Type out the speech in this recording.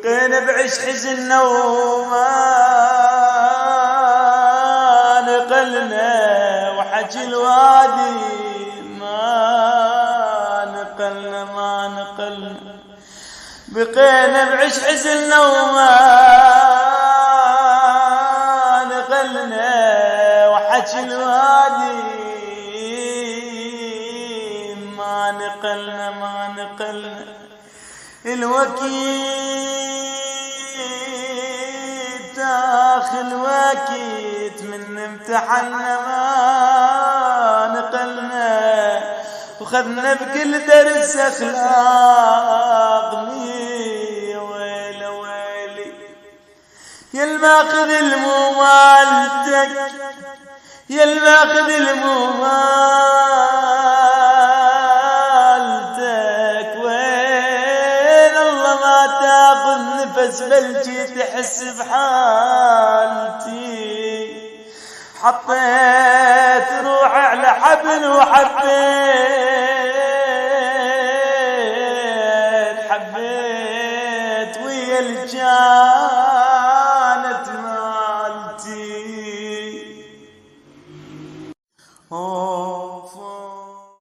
بقينا بعش حزننا وما نقلنا وحكي الوادي ما نقلنا بقينا بعش حزننا وما نقلنا وحكي الوادي ما نقلنا الوكيت داخل وكيت من امتحنا ما نقلنا وخذنا بكل درس اخلاق يا ويلي ويلي يا الماخذ الممالتك يا الماخذ الممالتك وين الله ما تاخذ نفس بلجي تحس بحالتي حطيت روحي على حبل حبيت ويا الجانت مالتي